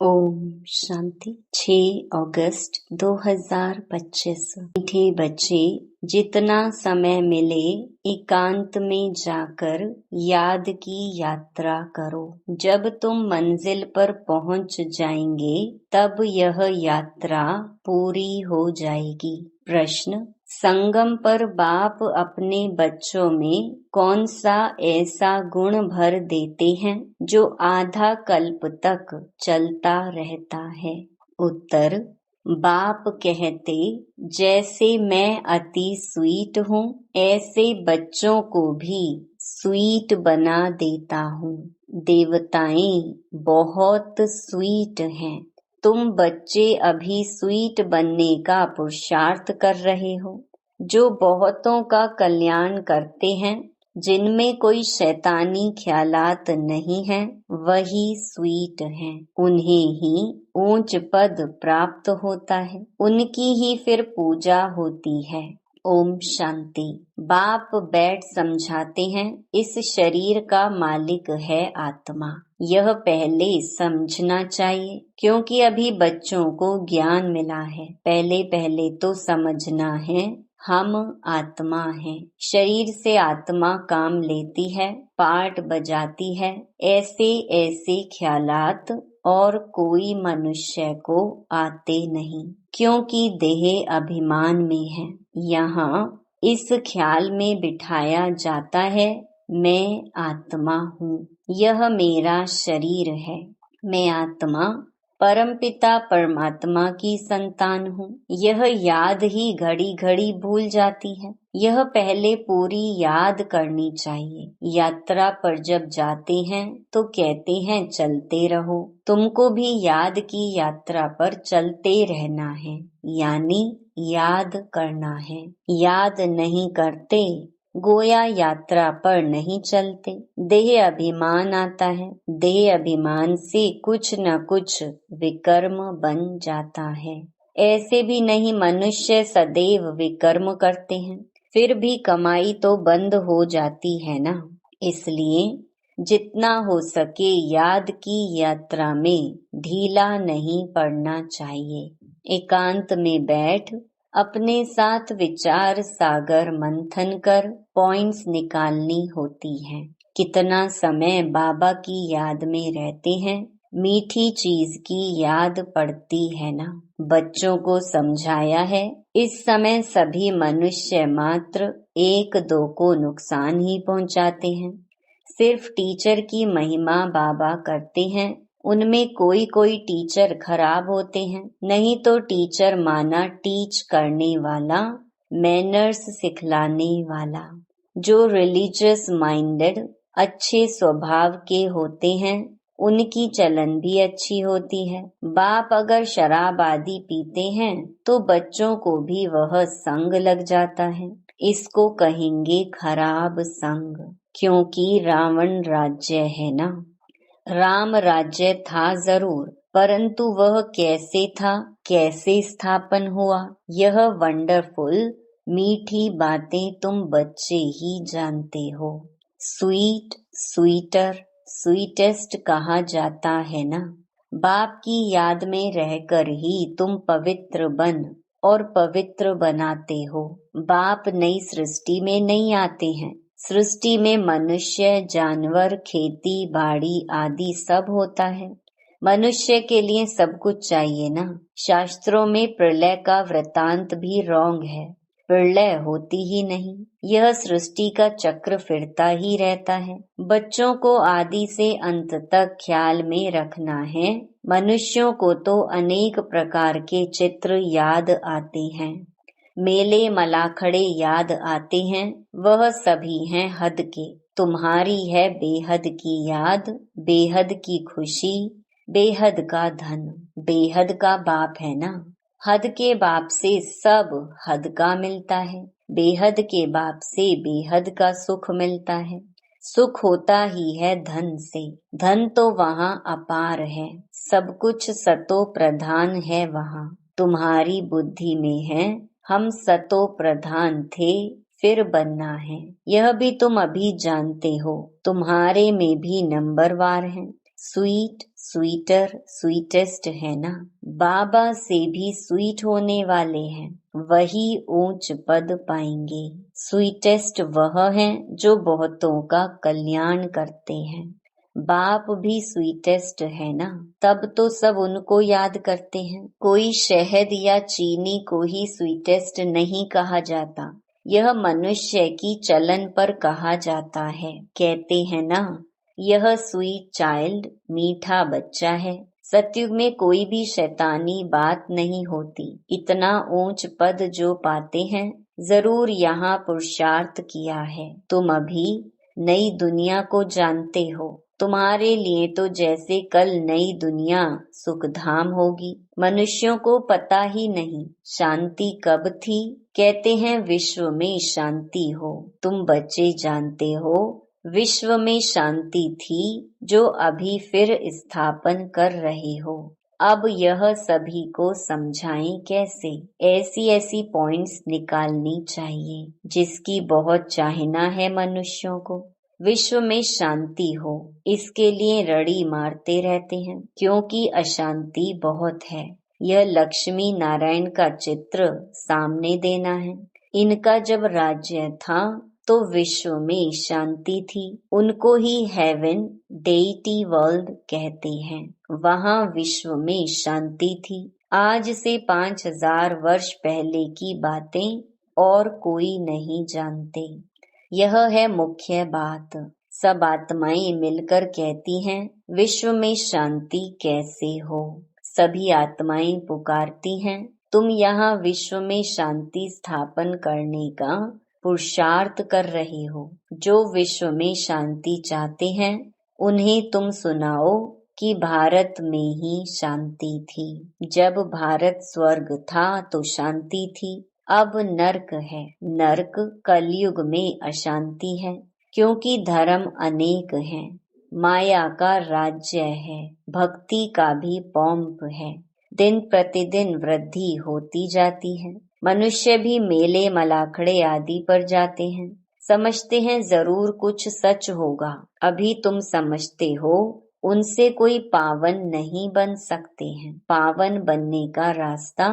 ओम शांति। 6 अगस्त 2025। मीठे बच्चे, जितना समय मिले एकांत में जाकर याद की यात्रा करो। जब तुम मंजिल पर पहुंच जाएंगे तब यह यात्रा पूरी हो जाएगी। प्रश्न: संगम पर बाप अपने बच्चों में कौन सा ऐसा गुण भर देते हैं जो आधा कल्प तक चलता रहता है? उत्तर: बाप कहते, जैसे मैं अति स्वीट हूँ ऐसे बच्चों को भी स्वीट बना देता हूँ। देवताएं बहुत स्वीट हैं। तुम बच्चे अभी स्वीट बनने का पुरुषार्थ कर रहे हो। जो बहुतों का कल्याण करते हैं, जिनमें कोई शैतानी ख्यालात नहीं है, वही स्वीट हैं। उन्हें ही ऊंच पद प्राप्त होता है, उनकी ही फिर पूजा होती है। ओम शांति। बाप बैठ समझाते हैं, इस शरीर का मालिक है आत्मा। यह पहले समझना चाहिए, क्योंकि अभी बच्चों को ज्ञान मिला है। पहले पहले तो समझना है हम आत्मा हैं। शरीर से आत्मा काम लेती है, पार्ट बजाती है। ऐसे ऐसे ख्यालात और कोई मनुष्य को आते नहीं, क्योंकि देह अभिमान में है। यहाँ इस ख्याल में बिठाया जाता है, मैं आत्मा हूँ, यह मेरा शरीर है। मैं आत्मा परमपिता परमात्मा की संतान हूँ। यह याद ही घड़ी घड़ी भूल जाती है। यह पहले पूरी याद करनी चाहिए। यात्रा पर जब जाते हैं तो कहते हैं चलते रहो। तुमको भी याद की यात्रा पर चलते रहना है, यानी याद करना है। याद नहीं करते, गोया यात्रा पर नहीं चलते। देह अभिमान आता है। देह अभिमान से कुछ न कुछ विकर्म बन जाता है। ऐसे भी नहीं मनुष्य सदैव विकर्म करते हैं, फिर भी कमाई तो बंद हो जाती है ना। इसलिए जितना हो सके याद की यात्रा में ढीला नहीं पड़ना चाहिए। एकांत में बैठ अपने साथ विचार सागर मंथन कर पॉइंट्स निकालनी होती हैं। कितना समय बाबा की याद में रहते हैं, मीठी चीज की याद पड़ती है ना। बच्चों को समझाया है, इस समय सभी मनुष्य मात्र 1-2 को नुकसान ही पहुंचाते हैं। सिर्फ टीचर की महिमा बाबा करते हैं। उनमें कोई कोई टीचर खराब होते हैं, नहीं तो टीचर माना टीच करने वाला, मैनर्स सिखलाने वाला। जो रिलीजियस माइंडेड अच्छे स्वभाव के होते हैं, उनकी चलन भी अच्छी होती है। बाप अगर शराब आदि पीते हैं तो बच्चों को भी वह संग लग जाता है। इसको कहेंगे खराब संग, क्योंकि रावण राज्य है ना। राम राज्य था जरूर, परंतु वह कैसे था, कैसे स्थापन हुआ, यह वंडरफुल मीठी बातें तुम बच्चे ही जानते हो। स्वीट, स्वीटर, स्वीटेस्ट कहा जाता है ना। बाप की याद में रहकर ही तुम पवित्र बन और पवित्र बनाते हो। बाप नई सृष्टि में नहीं आते हैं। सृष्टि में मनुष्य, जानवर, खेती बाड़ी आदि सब होता है। मनुष्य के लिए सब कुछ चाहिए ना। शास्त्रों में प्रलय का वृतांत भी रॉन्ग है। प्रलय होती ही नहीं। यह सृष्टि का चक्र फिरता ही रहता है। बच्चों को आदि से अंत तक ख्याल में रखना है। मनुष्यों को तो अनेक प्रकार के चित्र याद आते हैं। मेले मलाखड़े याद आते हैं, वह सभी हैं हद के। तुम्हारी है बेहद की याद, बेहद की खुशी, बेहद का धन। बेहद का बाप है ना। हद के बाप से सब हद का मिलता है। बेहद के बाप से बेहद का सुख मिलता है। सुख होता ही है धन से। धन तो वहाँ अपार है। सब कुछ सतो प्रधान है वहाँ। तुम्हारी बुद्धि में है, हम सतो प्रधान थे, फिर बनना है। यह भी तुम अभी जानते हो। तुम्हारे में भी नंबरवार हैं। स्वीट, स्वीटर स्वीटेस्ट है ना। बाबा से भी स्वीट होने वाले हैं, वही ऊंच पद पाएंगे। स्वीटेस्ट वह हैं जो बहुतों का कल्याण करते हैं। बाप भी स्वीटेस्ट है ना, तब तो सब उनको याद करते हैं। कोई शहद या चीनी को ही स्वीटेस्ट नहीं कहा जाता, यह मनुष्य की चलन पर कहा जाता है। कहते हैं ना, यह स्वीट चाइल्ड, मीठा बच्चा है। सतयुग में कोई भी शैतानी बात नहीं होती। इतना ऊंच पद जो पाते हैं, जरूर यहाँ पुरुषार्थ किया है। तुम अभी नई दुनिया को जानते हो। तुम्हारे लिए तो जैसे कल नई दुनिया सुखधाम होगी। मनुष्यों को पता ही नहीं शांति कब थी। कहते हैं विश्व में शांति हो। तुम बच्चे जानते हो विश्व में शांति थी, जो अभी फिर स्थापन कर रहे हो। अब यह सभी को समझाएं कैसे। ऐसी ऐसी पॉइंट्स निकालनी चाहिए जिसकी बहुत चाहना है मनुष्यों को। विश्व में शांति हो, इसके लिए रड़ी मारते रहते हैं, क्योंकि अशांति बहुत है। यह लक्ष्मी नारायण का चित्र सामने देना है। इनका जब राज्य था तो विश्व में शांति थी। उनको ही हेवन, डेटी वर्ल्ड कहते हैं। वहाँ विश्व में शांति थी। आज से 5000 वर्ष पहले की बातें और कोई नहीं जानते। यह है मुख्य बात। सब आत्माएं मिलकर कहती हैं विश्व में शांति कैसे हो। सभी आत्माएं पुकारती हैं, तुम यहाँ विश्व में शांति स्थापन करने का पुरुषार्थ कर रहे हो। जो विश्व में शांति चाहते हैं उन्हें तुम सुनाओ कि भारत में ही शांति थी। जब भारत स्वर्ग था तो शांति थी। अब नर्क है। नर्क कलयुग में अशांति है, क्योंकि धर्म अनेक हैं। माया का राज्य है, भक्ति का भी पौंप है। दिन प्रतिदिन वृद्धि होती जाती है। मनुष्य भी मेले मलाखड़े आदि पर जाते हैं, समझते हैं जरूर कुछ सच होगा। अभी तुम समझते हो उनसे कोई पावन नहीं बन सकते हैं। पावन बनने का रास्ता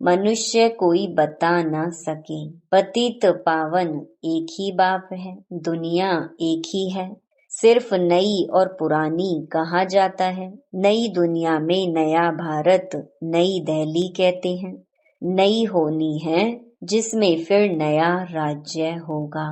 मनुष्य कोई बता ना सके। पतित पावन एक ही बाप है, दुनिया एक ही है। सिर्फ नई और पुरानी कहा जाता है। नई दुनिया में नया भारत, नई दिल्ली कहते हैं। नई होनी है जिसमें फिर नया राज्य होगा।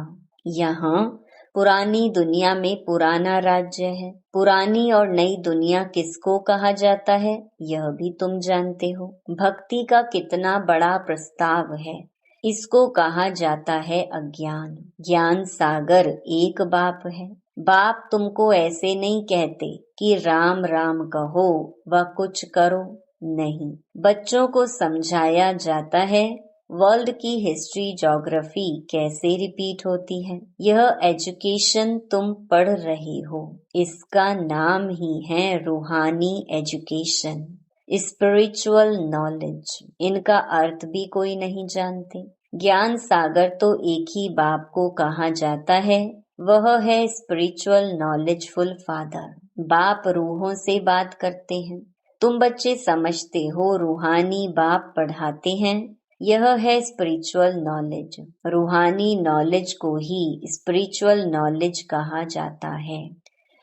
यहाँ पुरानी दुनिया में पुराना राज्य है। पुरानी और नई दुनिया किसको कहा जाता है यह भी तुम जानते हो। भक्ति का कितना बड़ा प्रस्ताव है। इसको कहा जाता है अज्ञान। ज्ञान सागर एक बाप है। बाप तुमको ऐसे नहीं कहते कि राम राम कहो व कुछ करो, नहीं। बच्चों को समझाया जाता है वर्ल्ड की हिस्ट्री ज्योग्राफी कैसे रिपीट होती है। यह एजुकेशन तुम पढ़ रहे हो, इसका नाम ही है रूहानी एजुकेशन, स्पिरिचुअल नॉलेज। इनका अर्थ भी कोई नहीं जानते। ज्ञान सागर तो एक ही बाप को कहा जाता है, वह है स्पिरिचुअल नॉलेजफुल फादर। बाप रूहों से बात करते हैं। तुम बच्चे समझते हो रूहानी बाप पढ़ाते हैं, यह है स्पिरिचुअल नॉलेज। रूहानी नॉलेज को ही स्पिरिचुअल नॉलेज कहा जाता है।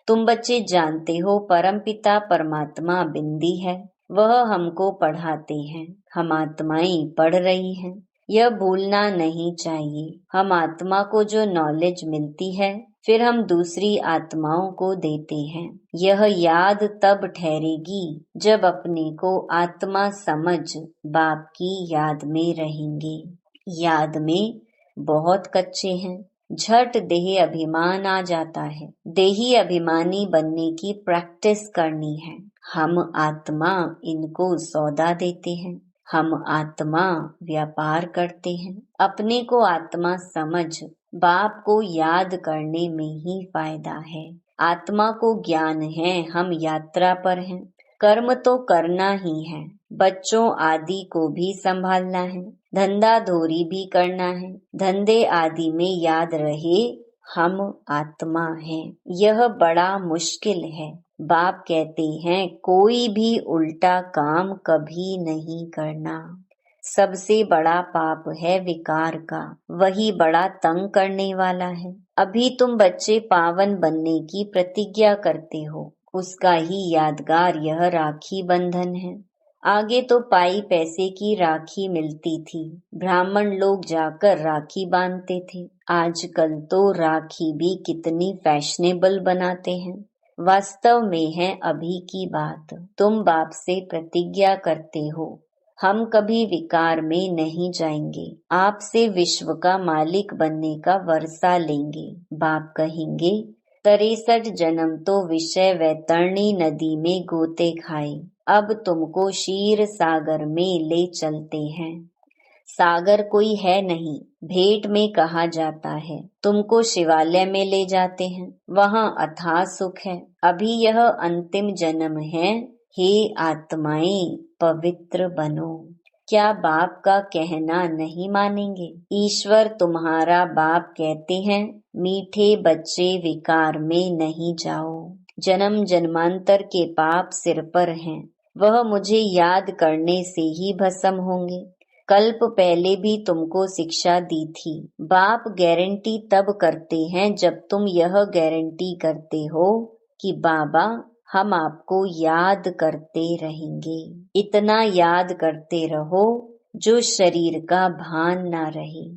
तुम बच्चे जानते हो परमपिता परमात्मा बिंदी है, वह हमको पढ़ाते हैं। हम आत्माएं पढ़ रही हैं, यह भूलना नहीं चाहिए। हम आत्मा को जो नॉलेज मिलती है फिर हम दूसरी आत्माओं को देते हैं। यह याद तब ठहरेगी जब अपने को आत्मा समझ बाप की याद में रहेंगे। याद में बहुत कच्चे हैं, झट देह अभिमान आ जाता है। देही अभिमानी बनने की प्रैक्टिस करनी है। हम आत्मा इनको सौदा देते हैं। हम आत्मा व्यापार करते हैं। अपने को आत्मा समझ बाप को याद करने में ही फायदा है। आत्मा को ज्ञान है हम यात्रा पर हैं। कर्म तो करना ही है। बच्चों आदि को भी संभालना है। धंधा धोरी भी करना है। धंधे आदि में याद रहे हम आत्मा हैं। यह बड़ा मुश्किल है। बाप कहते हैं कोई भी उल्टा काम कभी नहीं करना। सबसे बड़ा पाप है विकार का, वही बड़ा तंग करने वाला है। अभी तुम बच्चे पावन बनने की प्रतिज्ञा करते हो, उसका ही यादगार यह राखी बंधन है। आगे तो पाई पैसे की राखी मिलती थी, ब्राह्मण लोग जाकर राखी बांधते थे। आजकल तो राखी भी कितनी फैशनेबल बनाते हैं। वास्तव में है अभी की बात। तुम बाप से प्रतिज्ञा करते हो, हम कभी विकार में नहीं जाएंगे, आपसे विश्व का मालिक बनने का वर्षा लेंगे। बाप कहेंगे 63 जन्म तो विषय वैतरणी नदी में गोते खाए, अब तुमको क्षीर सागर में ले चलते हैं। सागर कोई है नहीं, भेंट में कहा जाता है। तुमको शिवालय में ले जाते हैं, वहाँ अथाह सुख है। अभी यह अंतिम जन्म है, हे आत्माएं पवित्र बनो। क्या बाप का कहना नहीं मानेंगे? ईश्वर तुम्हारा बाप कहते हैं, मीठे बच्चे विकार में नहीं जाओ। जन्म जन्मांतर के पाप सिर पर हैं, वह मुझे याद करने से ही भस्म होंगे। कल्प पहले भी तुमको शिक्षा दी थी। बाप गारंटी तब करते हैं जब तुम यह गारंटी करते हो कि बाबा हम आपको याद करते रहेंगे। इतना याद करते रहो जो शरीर का भान ना रहे।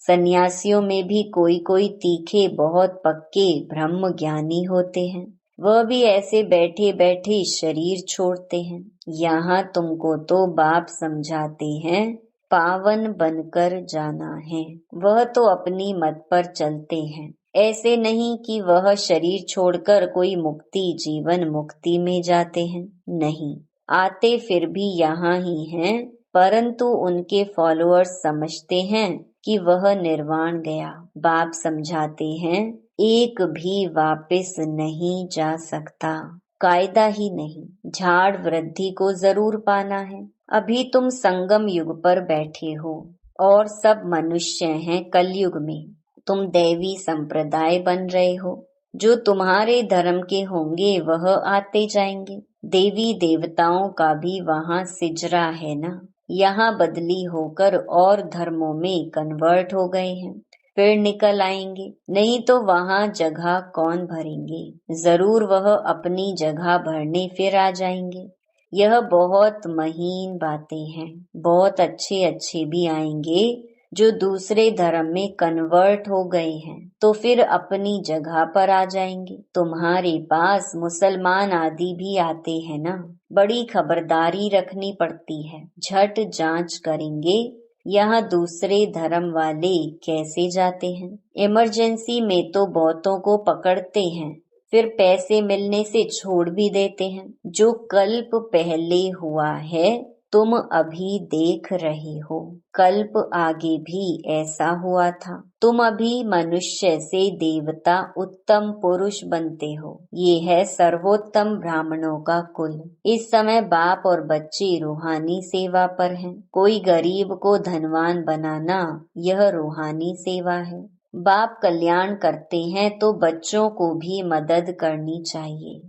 सन्यासियों में भी कोई कोई तीखे बहुत पक्के ब्रह्म ज्ञानी होते हैं, वह भी ऐसे बैठे बैठे शरीर छोड़ते हैं। यहाँ तुमको तो बाप समझाते हैं पावन बनकर जाना है, वह तो अपनी मत पर चलते हैं। ऐसे नहीं कि वह शरीर छोड़कर कोई मुक्ति जीवन मुक्ति में जाते हैं, नहीं, आते फिर भी यहाँ ही हैं, परंतु उनके फॉलोअर्स समझते हैं कि वह निर्वाण गया। बाप समझाते हैं एक भी वापस नहीं जा सकता, कायदा ही नहीं। झाड़ वृद्धि को जरूर पाना है। अभी तुम संगम युग पर बैठे हो और सब मनुष्य हैं कलयुग में। तुम दैवी संप्रदाय बन रहे हो, जो तुम्हारे धर्म के होंगे वह आते जाएंगे। देवी देवताओं का भी वहाँ सिजरा है ना, यहाँ बदली होकर और धर्मों में कन्वर्ट हो गए हैं, फिर निकल आएंगे। नहीं तो वहाँ जगह कौन भरेंगे? जरूर वह अपनी जगह भरने फिर आ जाएंगे। यह बहुत महीन बातें हैं। बहुत अच्छे अच्छे भी आएंगे जो दूसरे धर्म में कन्वर्ट हो गए हैं, तो फिर अपनी जगह पर आ जाएंगे। तुम्हारे पास मुसलमान आदि भी आते हैं ना, बड़ी खबरदारी रखनी पड़ती है। झट जांच करेंगे यहाँ दूसरे धर्म वाले कैसे जाते हैं। इमरजेंसी में तो बहुतों को पकड़ते हैं, फिर पैसे मिलने से छोड़ भी देते हैं। जो कल्प पहले हुआ है तुम अभी देख रहे हो, कल्प आगे भी ऐसा हुआ था। तुम अभी मनुष्य से देवता उत्तम पुरुष बनते हो। ये है सर्वोत्तम ब्राह्मणों का कुल। इस समय बाप और बच्चे रूहानी सेवा पर हैं। कोई गरीब को धनवान बनाना यह रूहानी सेवा है। बाप कल्याण करते हैं तो बच्चों को भी मदद करनी चाहिए।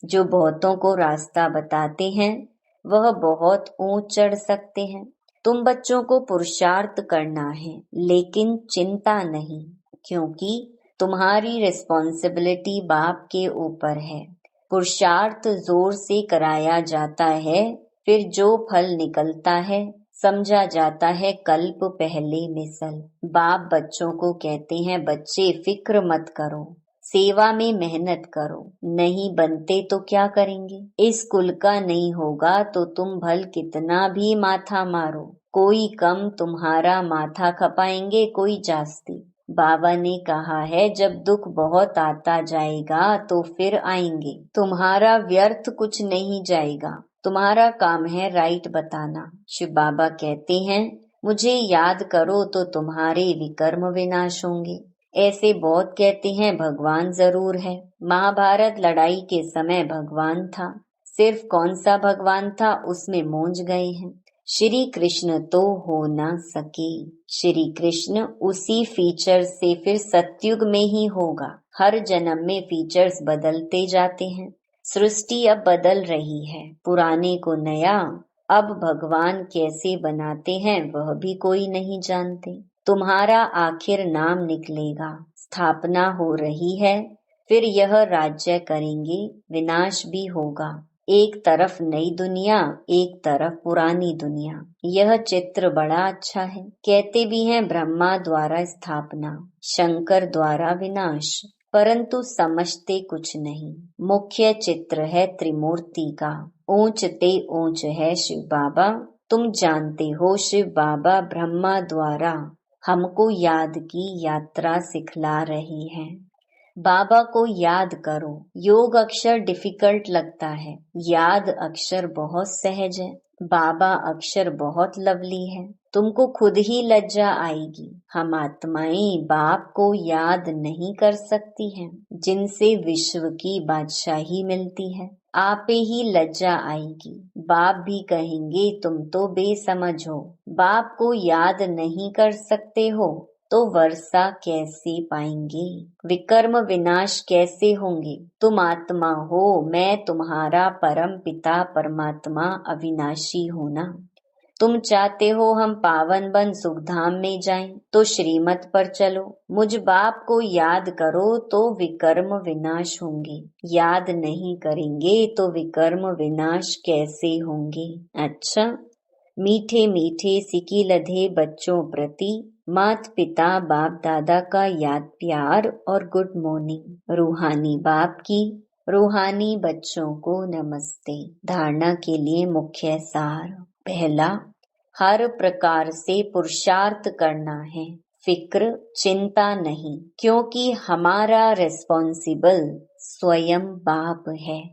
जो बहुतों को रास्ता बताते हैं वह बहुत ऊंच चढ़ सकते हैं। तुम बच्चों को पुरुषार्थ करना है, लेकिन चिंता नहीं, क्योंकि तुम्हारी रिस्पॉन्सिबिलिटी बाप के ऊपर है। पुरुषार्थ जोर से कराया जाता है, फिर जो फल निकलता है समझा जाता है कल्प पहले मिसल। बाप बच्चों को कहते हैं बच्चे फिक्र मत करो, सेवा में मेहनत करो। नहीं बनते तो क्या करेंगे? इस कुल का नहीं होगा तो तुम भल कितना भी माथा मारो, कोई कम तुम्हारा माथा खपाएंगे, कोई जास्ती। बाबा ने कहा है जब दुख बहुत आता जाएगा तो फिर आएंगे। तुम्हारा व्यर्थ कुछ नहीं जाएगा, तुम्हारा काम है राइट बताना। शिव बाबा कहते हैं मुझे याद करो तो तुम्हारे विकर्म विनाश होंगे। ऐसे बहुत कहते हैं भगवान जरूर है। महाभारत लड़ाई के समय भगवान था, सिर्फ कौन सा भगवान था उसमें मूंझ गए हैं। श्री कृष्ण तो हो ना सके। श्री कृष्ण उसी फीचर से फिर सतयुग में ही होगा। हर जन्म में फीचर्स बदलते जाते हैं। सृष्टि अब बदल रही है, पुराने को नया अब भगवान कैसे बनाते हैं वह भी कोई नहीं जानते। तुम्हारा आखिर नाम निकलेगा, स्थापना हो रही है, फिर यह राज्य करेंगे, विनाश भी होगा। एक तरफ नई दुनिया, एक तरफ पुरानी दुनिया। यह चित्र बड़ा अच्छा है। कहते भी हैं ब्रह्मा द्वारा स्थापना, शंकर द्वारा विनाश, परंतु समझते कुछ नहीं। मुख्य चित्र है त्रिमूर्ति का। ऊंच ते ऊंच है शिव बाबा। तुम जानते हो शिव बाबा ब्रह्मा द्वारा हमको याद की यात्रा सिखला रहे हैं। बाबा को याद करो। योग अक्षर डिफिकल्ट लगता है, याद अक्षर बहुत सहज है। बाबा अक्षर बहुत लवली है। तुमको खुद ही लज्जा आएगी। हम आत्माएं बाप को याद नहीं कर सकती हैं, जिनसे विश्व की बादशाही मिलती है। आपे ही लज्जा आएगी। बाप भी कहेंगे तुम तो बेसमझ हो, बाप को याद नहीं कर सकते हो तो वर्षा कैसे पाएंगे, विकर्म विनाश कैसे होंगे। तुम आत्मा हो, मैं तुम्हारा परम पिता परमात्मा अविनाशी हूँ ना। तुम चाहते हो हम पावन बन सुखधाम में जाएं, तो श्रीमत पर चलो। मुझ बाप को याद करो तो विकर्म विनाश होंगे, याद नहीं करेंगे तो विकर्म विनाश कैसे होंगे। अच्छा, मीठे मीठे सिकी लधे बच्चों प्रति मात पिता बाप दादा का याद प्यार और गुड मॉर्निंग। रूहानी बाप की रूहानी बच्चों को नमस्ते। धारणा के लिए मुख्य सार। पहला, हर प्रकार से पुरुषार्थ करना है, फिक्र चिंता नहीं, क्योंकि हमारा रिस्पॉन्सिबल स्वयं बाप है।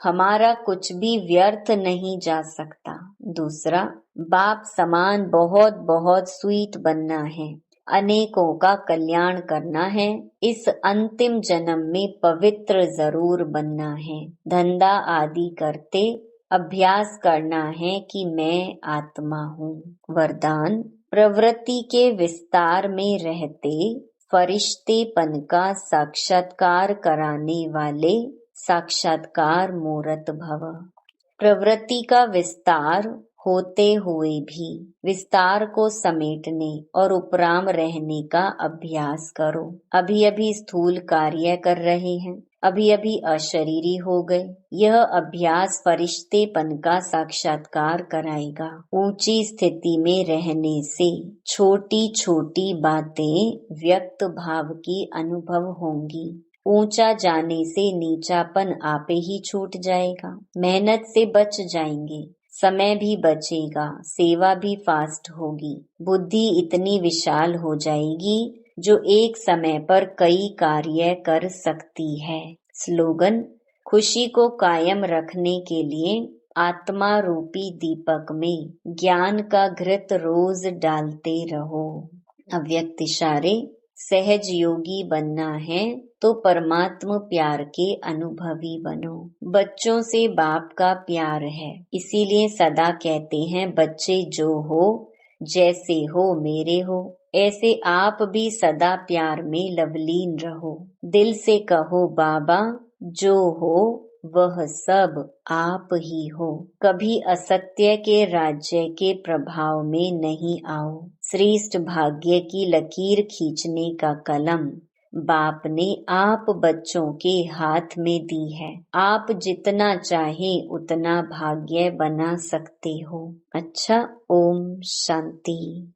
हमारा कुछ भी व्यर्थ नहीं जा सकता। दूसरा, बाप समान बहुत बहुत स्वीट बनना है, अनेकों का कल्याण करना है। इस अंतिम जन्म में पवित्र जरूर बनना है। धंधा आदि करते अभ्यास करना है कि मैं आत्मा हूँ। वरदान, प्रवृत्ति के विस्तार में रहते फरिश्तेपन का साक्षात्कार कराने वाले साक्षात्कार मूर्त भव। प्रवृत्ति का विस्तार होते हुए भी विस्तार को समेटने और उपराम रहने का अभ्यास करो। अभी अभी स्थूल कार्य कर रहे हैं, अभी अभी अशरीरी हो गए। यह अभ्यास फरिश्तेपन का साक्षात्कार कराएगा। ऊंची स्थिति में रहने से छोटी छोटी बातें व्यक्त भाव की अनुभव होंगी। ऊंचा जाने से नीचापन आपे ही छूट जाएगा। मेहनत से बच जाएंगे, समय भी बचेगा, सेवा भी फास्ट होगी। बुद्धि इतनी विशाल हो जाएगी जो एक समय पर कई कार्य कर सकती है। स्लोगन, खुशी को कायम रखने के लिए आत्मा रूपी दीपक में ज्ञान का घृत रोज डालते रहो। अव्यक्त इशारे, सहज योगी बनना है तो परमात्मा प्यार के अनुभवी बनो। बच्चों से बाप का प्यार है, इसीलिए सदा कहते हैं बच्चे जो हो जैसे हो मेरे हो, ऐसे आप भी सदा प्यार में लवलीन रहो। दिल से कहो बाबा जो हो वह सब आप ही हो। कभी असत्य के राज्य के प्रभाव में नहीं आओ। श्रेष्ठ भाग्य की लकीर खींचने का कलम बाप ने आप बच्चों के हाथ में दी है। आप जितना चाहें उतना भाग्य बना सकते हो। अच्छा, ओम शांति।